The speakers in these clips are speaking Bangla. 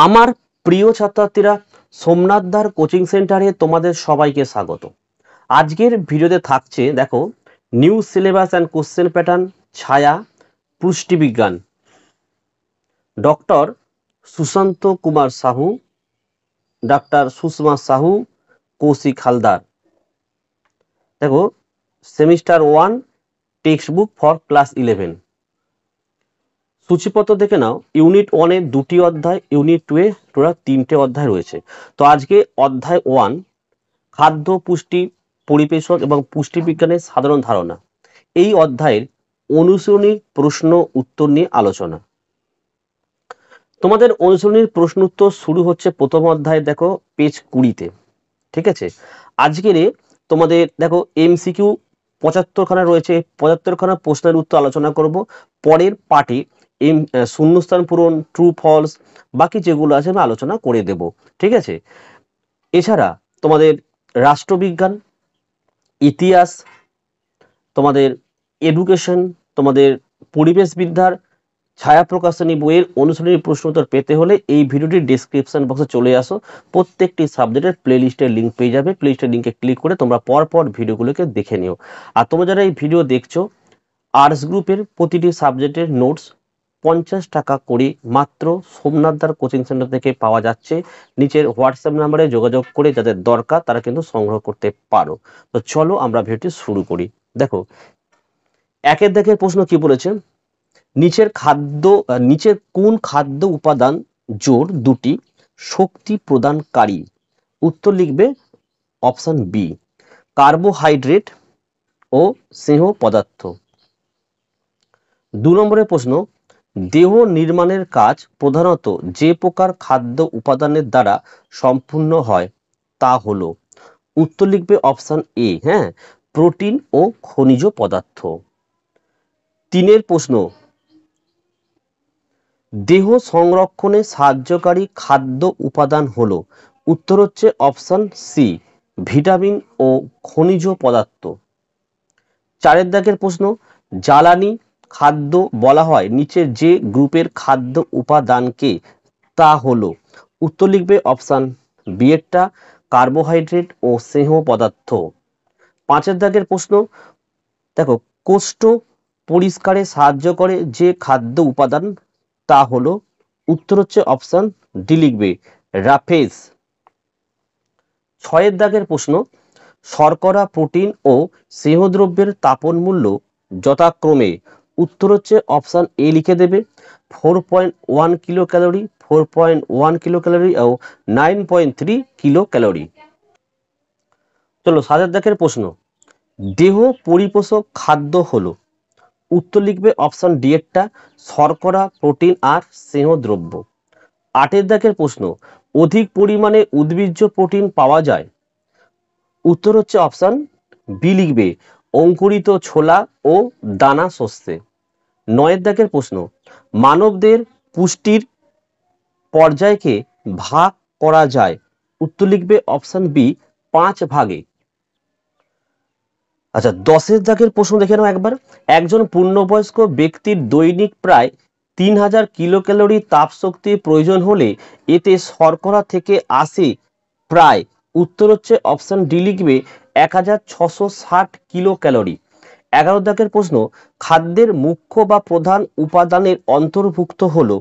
আমার প্রিয় ছাত্রছাত্রীরা, সোমনাথদার কোচিং সেন্টারে তোমাদের সবাইকে স্বাগত। আজকের ভিডিওতে থাকছে দেখো new syllabus and question pattern, ছায়া, পুষ্টিবিজ্ঞান, ডক্টর সুশান্ত কুমার সাহু, ডক্টর সুষমা সাহু, কৌশিক হালদার। দেখো semester 1 text book for class 11। সূচিপত্র দেখে নাও। ইউনিট 1 এর 2টি অধ্যায়, ইউনিট 2 এ টোটাল 3টে অধ্যায় রয়েছে। তো আজকে অধ্যায় 1 খাদ্য, পুষ্টি, পরিবেশক এবং পুষ্টিবিজ্ঞানের সাধারণ ধারণা, এই অধ্যায়ের অনুশীলনী প্রশ্ন উত্তর নিয়ে আলোচনা। তোমাদের অনুশীলনীর প্রশ্ন উত্তর শুরু হচ্ছে প্রথম অধ্যায়, দেখো পেজ 20-তে। ঠিক আছে, আজকের তোমাদের দেখো এমসিকিউ 75খানা রয়েছে, 75খানা প্রশ্নের উত্তর আলোচনা করব। পরের পার্টে শূন্যস্থান পূরণ, ট্রু ফলস, বাকি যেগুলো আছে আমি আলোচনা করে দেব। ঠিক আছে, এছাড়া তোমাদের রাষ্ট্রবিজ্ঞান, ইতিহাস, তোমাদের এডুকেশন, তোমাদের পরিবেশবিদ্যার ছায়া প্রকাশনী বইয়ের অনুশীলনী প্রশ্ন উত্তর পেতে হলে এই ভিডিওটির ডেসক্রিপশন বক্সে চলে আসো। প্রত্যেকটি সাবজেক্টের প্লেলিস্টের লিঙ্ক পেয়ে যাবে। প্লেলিস্টের লিঙ্কে ক্লিক করে তোমরা পরপর ভিডিওগুলোকে দেখে নিও। আর তোমরা যারা এই ভিডিও দেখছো, আর্টস গ্রুপের প্রতিটি সাবজেক্টের নোটস 50 টাকা করে মাত্র সোমনাথদার কোচিং সেন্টার থেকে পাওয়া যাচ্ছে। নিচের হোয়াটসঅ্যাপ নাম্বারে যোগাযোগ করে যাদের দরকার তারা কিন্তু সংগ্রহ করতে পারো। তো চলো আমরা ভিডিওটি শুরু করি। দেখো একের দাগের প্রশ্ন কি বলেছে, নিচের কোন খাদ্য উপাদান জোর দুটি শক্তি প্রদানকারী? উত্তর লিখবে অপশন বি, কার্বোহাইড্রেট ও স্নেহ পদার্থ। 2 নম্বরের প্রশ্ন, দেহ নির্মাণের কাজ প্রধানত যে প্রকার খাদ্য উপাদানের দ্বারা সম্পূর্ণ হয় তা হলো? উত্তর লিখবে অপশন এ, প্রোটিন ও খনিজ পদার্থ। 3 প্রশ্ন, দেহ সংরক্ষণে সাহায্যকারী খাদ্য উপাদান হলো? উত্তর হচ্ছে অপশন সি, ভিটামিন ও খনিজ পদার্থ। 4 দাগের প্রশ্ন, জ্বালানি খাদ্য বলা হয় নিচে যে গ্রুপের খাদ্য উপাদানকে? তা হলো? উত্তর লিখবে অপশন বি এরটা, কার্বোহাইড্রেট ও স্নেহ পদার্থ। 5 দাগের প্রশ্ন, দেখো কোষ্ঠ পরিষ্কারে সাহায্য করে যে খাদ্য উপাদান তা হলো? উত্তর হচ্ছে অপশন ডি লিখবে, রাফেজ। 6 দাগের প্রশ্ন, শর্করা, প্রোটিন ও স্নেহদ্রব্যের তাপন মূল্য যথাক্রমে? উত্তর হচ্ছে অপশন এ লিখে দেবে, 4.1 কিলো ক্যালোরি, 4.1 কিলো ক্যালোরি ও 9.3 কিলো ক্যালোরি। চলো 7 দাগের প্রশ্ন, দেহ পরিপোষক খাদ্য হলো? উত্তর লিখবে অপশন ডি এরটা, শর্করা, প্রোটিন আর স্নেহদ্রব্য। 8 দাগের প্রশ্ন, অধিক পরিমাণে উদ্ভিজ্জ প্রোটিন পাওয়া যায়? উত্তর হচ্ছে অপশন বি লিখবে, অঙ্কুরিত ছোলা ও দানা শস্যে। 9 দাগের প্রশ্ন, মানবদের পুষ্টির পর্যায়কে ভাগ করা যায়? উত্তর লিখবে অপশন বি, 5 ভাগে। আচ্ছা 10 দাগের প্রশ্ন দেখে নাও একবার, একজন পূর্ণবয়স্ক ব্যক্তির দৈনিক প্রায় 3000 কিলো ক্যালোরি তাপ শক্তির প্রয়োজন হলে এতে শর্করা থেকে আসে প্রায়? উত্তর হচ্ছে অপশন ডি লিখবে, 1660 কিলো ক্যালোরি। 11 দাগের প্রশ্ন, খাদ্যের মুখ্য বা প্রধান উপাদানের অন্তর্ভুক্ত হলো?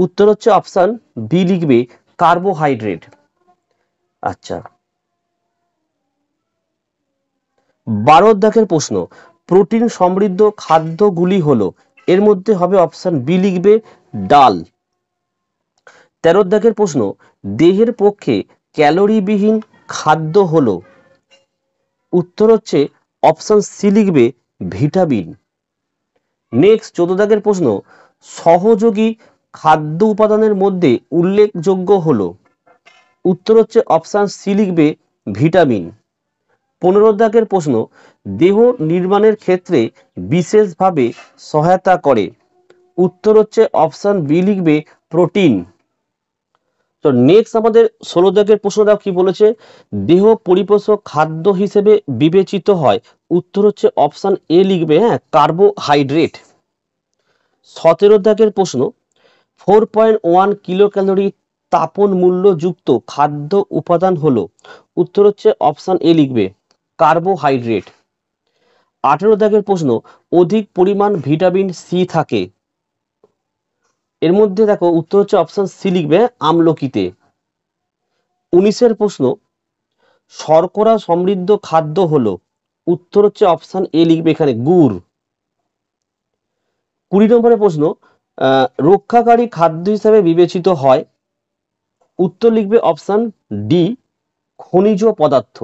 উত্তর হচ্ছে অপশন বি লিখবে, কার্বোহাইড্রেট। আচ্ছা 12 দাগের প্রশ্ন, প্রোটিন সমৃদ্ধ খাদ্যগুলি হলো? এর মধ্যে হবে অপশন বি লিখবে, ডাল। 13 দাগের প্রশ্ন, দেহের পক্ষে ক্যালোরিবিহীন খাদ্য হলো? উত্তর হচ্ছে অপশন সি লিখবে, ভিটামিন। নেক্সট 14 দাগের প্রশ্ন, সহযোগী খাদ্য উপাদানের মধ্যে উল্লেখযোগ্য হলো? উত্তর হচ্ছে অপশন সি লিখবে, ভিটামিন। 15 দাগের প্রশ্ন, দেহ নির্মাণের ক্ষেত্রে বিশেষভাবে সহায়তা করে? উত্তর হচ্ছে অপশন বি লিখবে, প্রোটিন। তো নেক্সট আমাদের 16 দাগের প্রশ্নটা কি বলেছে, দেহ পরিপোষক খাদ্য হিসেবে বিবেচিত হয়? উত্তর হচ্ছে অপশন এ লিখবে, কার্বোহাইড্রেট। 17 দাগের প্রশ্ন, 4.1 কিলো ক্যালোরি তাপন মূল্যযুক্ত খাদ্য উপাদান হলো? উত্তর হচ্ছে অপশন এ লিখবে, কার্বোহাইড্রেট। 18 দাগের প্রশ্ন, অধিক পরিমাণ ভিটামিন সি থাকে? এর মধ্যে দেখো উত্তর হচ্ছে অপশন সি লিখবে, আমলকিতে। 19-এর প্রশ্ন, শর্করা সমৃদ্ধ খাদ্য হলো? উত্তর হচ্ছে অপশন এ লিখবে এখানে, গুড়। 20 নম্বরের প্রশ্ন, রক্ষাকারী খাদ্য হিসাবে বিবেচিত হয়? উত্তর লিখবে অপশন ডি, খনিজ পদার্থ।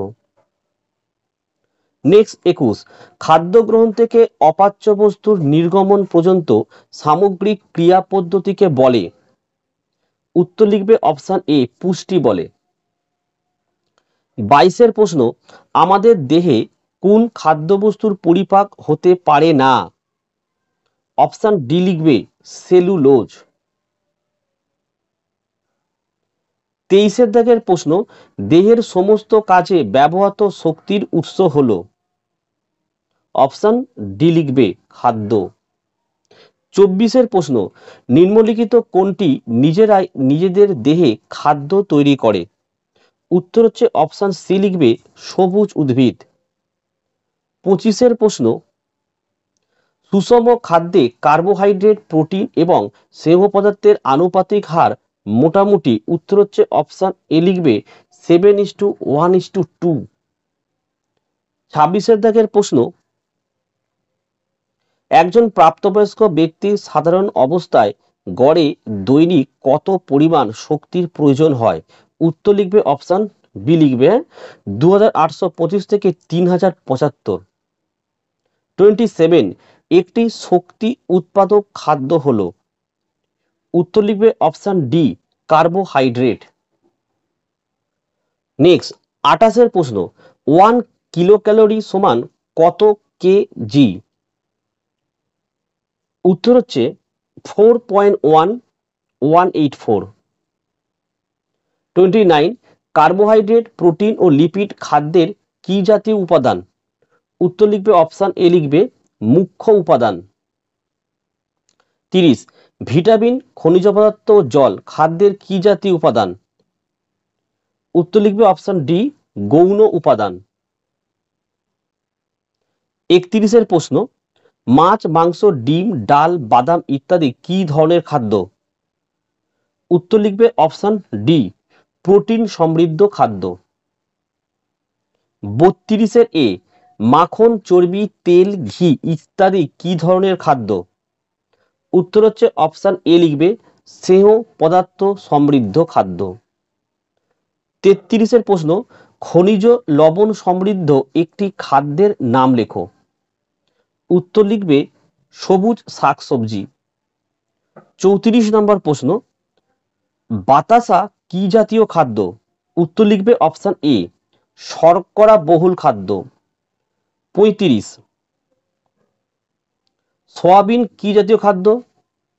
নেক্সট 21, খাদ্য গ্রহণ থেকে অপাচ্য বস্তুর নির্গমন পর্যন্ত সামগ্রিক ক্রিয়া পদ্ধতিকে বলে? উত্তর লিখবে অপশন এ, পুষ্টি বলে। 22-এর প্রশ্ন, আমাদের দেহে কোন খাদ্যবস্তুর পরিপাক হতে পারে না? অপশন ডি লিখবে, সেলুলোজ। 23-এর দাগের প্রশ্ন, দেহের সমস্ত কাজে ব্যবহৃত শক্তির উৎস হলো? অপশন ডি লিখবে, খাদ্য। 24-এর প্রশ্ন, নিম্নলিখিত কোনটি নিজেরাই নিজেদের দেহে খাদ্য তৈরি করে? উত্তর হচ্ছে অপশন সি লিখবে, সবুজ উদ্ভিদ। 25-এর প্রশ্ন, সুষম খাদ্যে কার্বোহাইড্রেট, প্রোটিন এবং স্নেহ পদার্থের আনুপাতিক হার মোটামুটি? উত্তর হচ্ছে অপশন এ লিখবে, 7:1:2। 26-এর দাগের প্রশ্ন, একজন প্রাপ্তবয়স্ক ব্যক্তির সাধারণ অবস্থায় গড়ে দৈনিক কত পরিমাণ শক্তির প্রয়োজন হয়? উত্তর লিখবে অপশন বি লিখবে, 2825 থেকে 3075। 27, একটি শক্তি উৎপাদক খাদ্য হলো? উত্তর লিখবে অপশন ডি, কার্বোহাইড্রেট। নেক্সট 28-এর প্রশ্ন, 1 কিলো ক্যালোরি সমান কত কেজি? উত্তর হচ্ছে 4.1184। 29, কার্বোহাইড্রেট, প্রোটিন ও লিপিড খাদ্যের কি জাতীয় উপাদান? উত্তর লিখবে অপশন এ লিখবে, মুখ্য উপাদান। 30, ভিটামিন, খনিজ পদার্থ ও জল খাদ্যের কি জাতীয় উপাদান? উত্তর লিখবে অপশন ডি, গৌণ উপাদান। 31-এর প্রশ্ন, মাছ, মাংস, ডিম, ডাল, বাদাম ইত্যাদি কি ধরনের খাদ্য? উত্তর লিখবে অপশন ডি, প্রোটিন সমৃদ্ধ খাদ্য। 32-এর এ, মাখন, চর্বি, তেল, ঘি ইত্যাদি কি ধরনের খাদ্য? উত্তর হচ্ছে অপশন এ লিখবে, স্নেহ পদার্থ সমৃদ্ধ খাদ্য। 33-এর প্রশ্ন, খনিজ লবণ সমৃদ্ধ একটি খাদ্যের নাম লেখো? উত্তর লিখবে সবুজ শাকসবজি। 34 নম্বর প্রশ্ন, বাতাসা কি জাতীয় খাদ্য? উত্তর লিখবে অপশন এ, শর্করা বহুল খাদ্য। 35, সয়াবিন কি জাতীয় খাদ্য?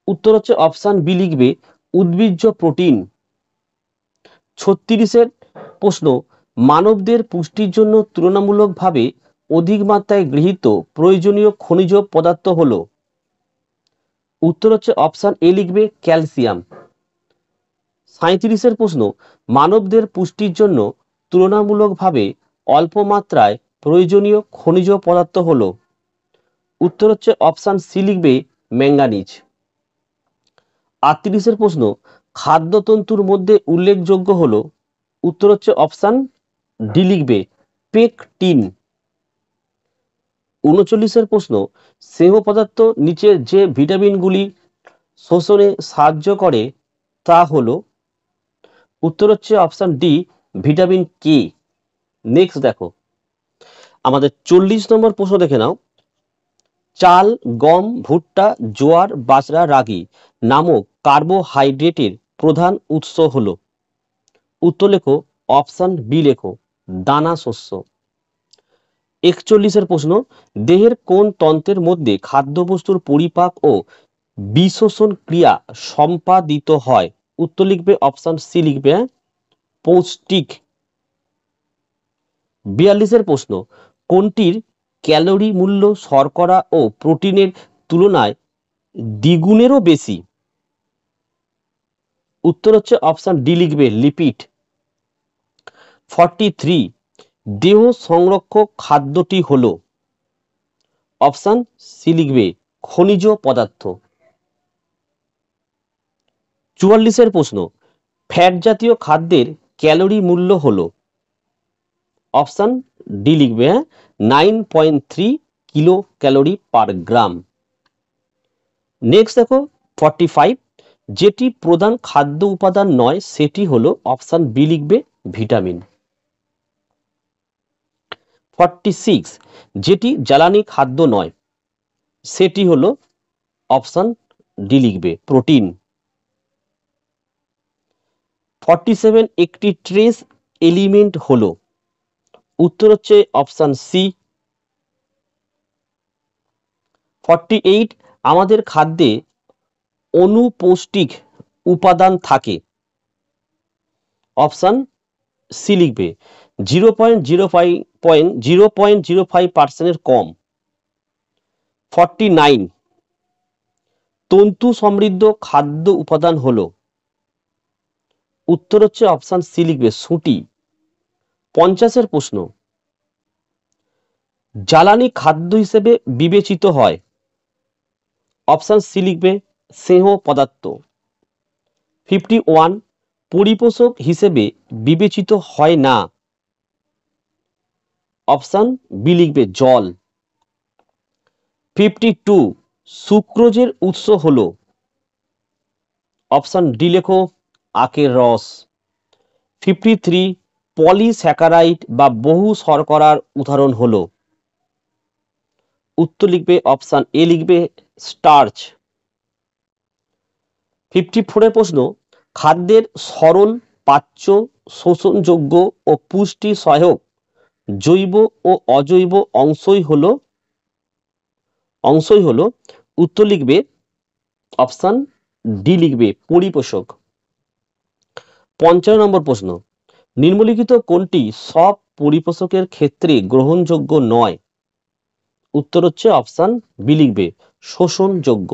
উত্তর হচ্ছে অপশন বি লিখবে, উদ্ভিজ্জ প্রোটিন। 36-এর প্রশ্ন, মানবদের পুষ্টির জন্য তুলনামূলকভাবে অধিক মাত্রায় গৃহীত প্রয়োজনীয় খনিজ পদার্থ হলো? উত্তর হচ্ছে অপশন এ লিখবে, ক্যালসিয়াম। 37-এর প্রশ্ন, মানবদের পুষ্টির জন্য তুলনামূলকভাবে অল্প মাত্রায় প্রয়োজনীয় খনিজ পদার্থ হলো? উত্তর হচ্ছে অপশন সি লিখবে, ম্যাঙ্গানিজ। 38-এর প্রশ্ন, খাদ্যতন্তুর মধ্যে উল্লেখযোগ্য হলো? উত্তর হচ্ছে অপশন ডি লিখবে, পেকটিন। 39-এর প্রশ্ন, স্নেহ পদার্থ নিচের যে ভিটামিনগুলি শোষণে সাহায্য করে তা হলো? উত্তর হচ্ছে option D, vitamin K. Next দেখো, আমাদের 40 নম্বর প্রশ্ন দেখে নাও, চাল, গম, ভুট্টা, জোয়ার, বাজরা, রাগি নামক কার্বোহাইড্রেটের প্রধান উৎস হলো? উত্তর লেখো অপশন বি লেখো, দানা শস্য। 41-এর প্রশ্ন, দেহের কোন তন্ত্রের মধ্যে খাদ্যবস্তুর পরিপাক ও বিশোষণ ক্রিয়া সম্পাদিত হয়? উত্তর লিখবে অপশন সি লিখবে, পৌষ্টিক। 42-এর প্রশ্ন, কোনটির ক্যালোরি মূল্য শর্করা ও প্রোটিনের তুলনায় দ্বিগুণেরও বেশি? উত্তর হচ্ছে অপশন ডি লিখবে লিপিড। 43 দেহ সংরক্ষক খাদ্যটি হলো, অপশন সি লিখবে খনিজ পদার্থ। 44 প্রশ্ন, ফ্যাট জাতীয় খাদ্যের ক্যালোরি মূল্য হলো, অপশন ডি লিখবে 9.3 কিলো ক্যালোরি পার গ্রাম। নেক্সট দেখো 45 যেটি প্রধান খাদ্য উপাদান নয় সেটি হলো, অপশন বি লিখবে ভিটামিন। 46 যেটি জ্বালানি খাদ্য নয় সেটি হলো, অপশন ডি লিখবে প্রোটিন। 47 একটি ট্রেস এলিমেন্ট হলো, উত্তর হচ্ছে অপশন সি। 48 আমাদের খাদ্যে অনুপৌষ্টিক উপাদান থাকে, অপশন সি লিখবে 0.05% কম। 49 তন্তু সমৃদ্ধ খাদ্য উপাদান হলো, উত্তর হচ্ছে অপশন সি লিখবে সুটি। 50 প্রশ্ন, জ্বালানি খাদ্য হিসেবে বিবেচিত হয়, অপশন সি লিখবে স্নেহ পদার্থ। 51 পরিপোষক হিসেবে বিবেচিত হয় না, অপশন বি লিখবে জল। 52 সুক্রোজের উৎস হলো, অপশন ডি লেখো আখের রস। 53 পলিস্যাকারাইড বা বহু শর্করার উদাহরণ হলো, উত্তর লিখবে অপশন এ লিখবে স্টার্চ। 54 প্রশ্ন, খাদ্যের সরল পাচ্য শোষণযোগ্য ও পুষ্টি সহায়ক জৈব ও অজৈব অংশই হলো, উত্তর লিখবে অপশন ডি লিখবে পরিপোষক। 55 নম্বর প্রশ্ন, নিম্নলিখিত কোনটি সব পরিপোষকের ক্ষেত্রে গ্রহণযোগ্য নয়, উত্তর হচ্ছে অপশন বি লিখবে শোষণযোগ্য।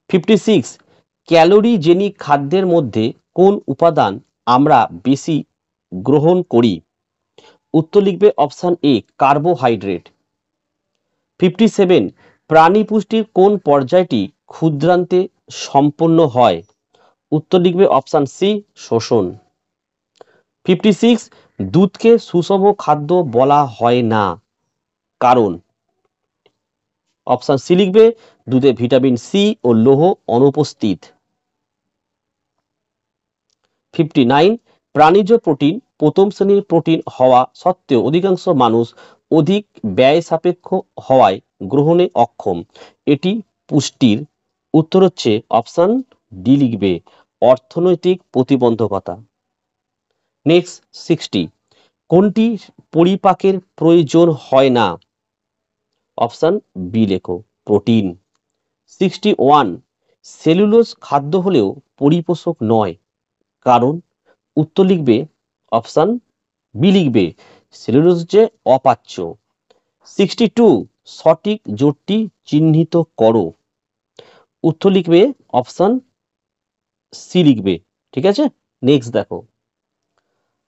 56 ক্যালোরিজেনিক খাদ্যের মধ্যে কোন উপাদান আমরা বেশি গ্রহণ করি, উত্তর লিখবে অপশন এ কার্বোহাইড্রেট। 57 প্রাণী পুষ্টির কোন পর্যায়টি ক্ষুদ্রান্তে সম্পন্ন হয়, উত্তর লিখবে অপশন সি শোষণ। 56 দুধকে সুষম খাদ্য বলা হয় না, কারণ, অপশন সি লিখবে দুধে ভিটামিন সি ও লৌহ অনুপস্থিত। 59 প্রাণীজ প্রোটিন প্রথম শ্রেণীর প্রোটিন হওয়া সত্ত্বেও অধিকাংশ মানুষ অধিক ব্যয় সাপেক্ষ হওয়ায় গ্রহণে অক্ষম, এটি পুষ্টির, উত্তর হচ্ছে অপশন ডি লিখবে অর্থনৈতিক প্রতিবন্ধকতা। নেক্সট 60 কোনটি পরিপাকের প্রয়োজন হয় না, অপশন বি লেখো প্রোটিন। 61 সেলুলোজ খাদ্য হলেও পরিপোষক নয়, কারণ, উত্তর লিখবে অপশন বি লিখবে সেলুলোজ যে অপাচ্য। 62 সঠিক জোটটি চিহ্নিত করো, উত্তর লিখবে অপশন সি লিখবে। ঠিক আছে, নেক্সট দেখো,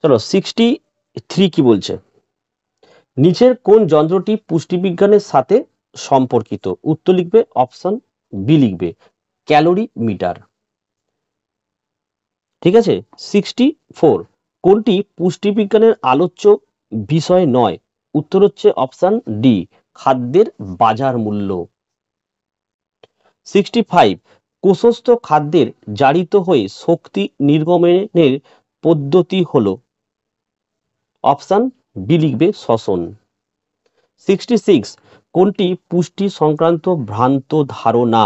চলো 63 কি বলছে, নিচের কোন যন্ত্রটি পুষ্টিবিজ্ঞানের সাথে সম্পর্কিত, উত্তর লিখবে অপশন বি লিখবে ক্যালোরি মিটার। ঠিক আছে, 64 কোনটি পুষ্টিবিজ্ঞানের আলোচ্য বিষয় নয়, উত্তর হচ্ছে অপশন ডি খাদ্যের বাজার মূল্য। 65 কোষস্থ খাদ্যের জারিত হয়ে শক্তি নির্গমনের পদ্ধতি হলো, অপশন বি লিখবে শ্বসন। 66 কোনটি পুষ্টি সংক্রান্ত ভ্রান্ত ধারণা,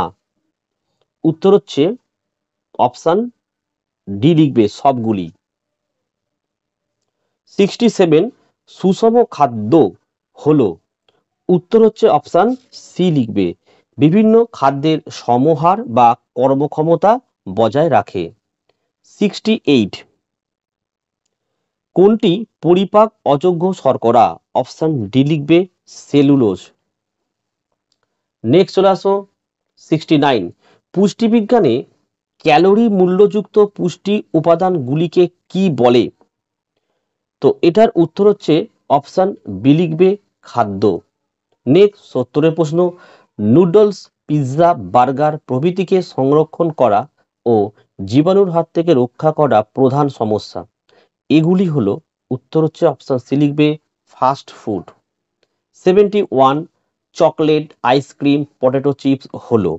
উত্তর হচ্ছে অপশন ডি লিখবে সবগুলি। 67 সুষম খাদ্য হলো, উত্তর হচ্ছে অপশন সি লিখবে বিভিন্ন খাদ্যের সমহার বা কর্মক্ষমতা বজায় রাখে। 68 কোনটি পরিপাক অযোগ্য শর্করা, অপশন ডি লিখবে সেলুলোজ। নেক্সট চলে আসো 69 পুষ্টিবিজ্ঞানে ক্যালোরি মূল্যযুক্ত পুষ্টি উপাদানগুলিকে কি বলে? তো এটার উত্তর হচ্ছে অপশন বি লিখবে, খাদ্য। নেক্সট 70 প্রশ্ন, নুডলস, পিৎজা, বার্গার প্রভৃতিকে সংরক্ষণ করা ও জীবাণুর হাত থেকে রক্ষা করা প্রধান সমস্যা। এগুলি হলো, উত্তর হচ্ছে অপশন সি লিখবে, fast food. 71, chocolate, ice cream, potato chips হলো,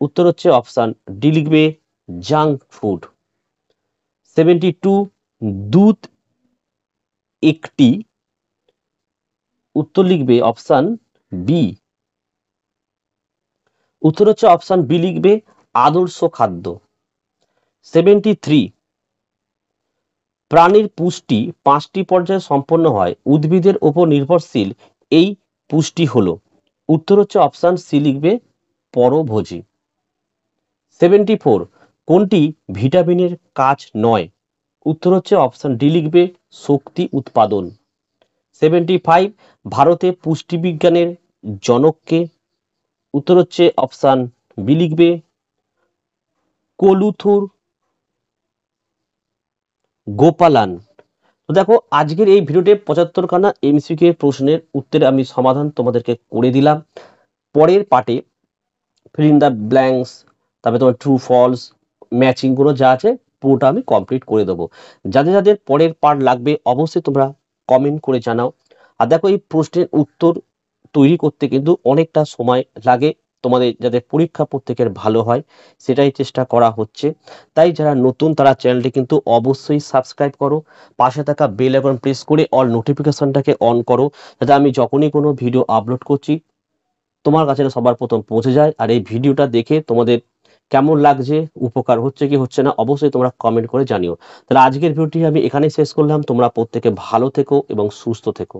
উত্তর হচ্ছে অপশন ডি লিখবে, জাঙ্ক ফুড। 72, দুধ একটি, উত্তর লিখবে অপশন বি, উত্তর হচ্ছে অপশন বি লিখবে, আদর্শ খাদ্য। 73, প্রাণীর পুষ্টি 5টি পর্যায়ে সম্পন্ন হয়, উদ্ভিদের উপর নির্ভরশীল এই পুষ্টি হলো, উত্তর হচ্ছে অপশন সি লিখবে, পরভোজী। 74, কোনটি ভিটামিনের কাজ নয়, উত্তর হচ্ছে অপশন ডি লিখবে, শক্তি উৎপাদন। 75, ভারতে পুষ্টিবিজ্ঞানের জনককে, উত্তর হচ্ছে অপশন বি লিখবে, কলুথুর গোপালান। তো দেখো আজকের এই ভিডিওতে 75খানা এমসিকিউ প্রশ্নের উত্তরে আমি সমাধান তোমাদেরকে করে দিলাম। পরের পার্টে ফিল ইন দ্য ব্ল্যাঙ্কস, তারপরে তোমার ট্রু ফলস, ম্যাচিং গুলো যা আছে পুরোটা আমি কমপ্লিট করে দেবো। যাদের যাদের পরের পার্ট লাগবে অবশ্যই তোমরা কমেন্ট করে জানাও। আর দেখো এই প্রশ্নের উত্তর তৈরি করতে কিন্তু অনেকটা সময় লাগে, তোমাদের যাতে পরীক্ষা প্রত্যেকের ভালো হয় সেটাই চেষ্টা করা হচ্ছে। তাই যারা নতুন তারা চ্যানেলটি কিন্তু অবশ্যই সাবস্ক্রাইব করো, পাশে থাকা বেল আইকন প্রেস করে অল নোটিফিকেশনটাকে অন করো, যাতে আমি যখনই কোনো ভিডিও আপলোড করছি তোমার কাছে সবার প্রথম পৌঁছে যায়। আর এই ভিডিওটা দেখে তোমাদের কেমন লাগছে, উপকার হচ্ছে কি হচ্ছে না, অবশ্যই তোমরা কমেন্ট করে জানিও। তাহলে আজকের ভিডিওটি আমি এখানেই শেষ করলাম। তোমরা প্রত্যেকে ভালো থেকো এবং সুস্থ থেকো।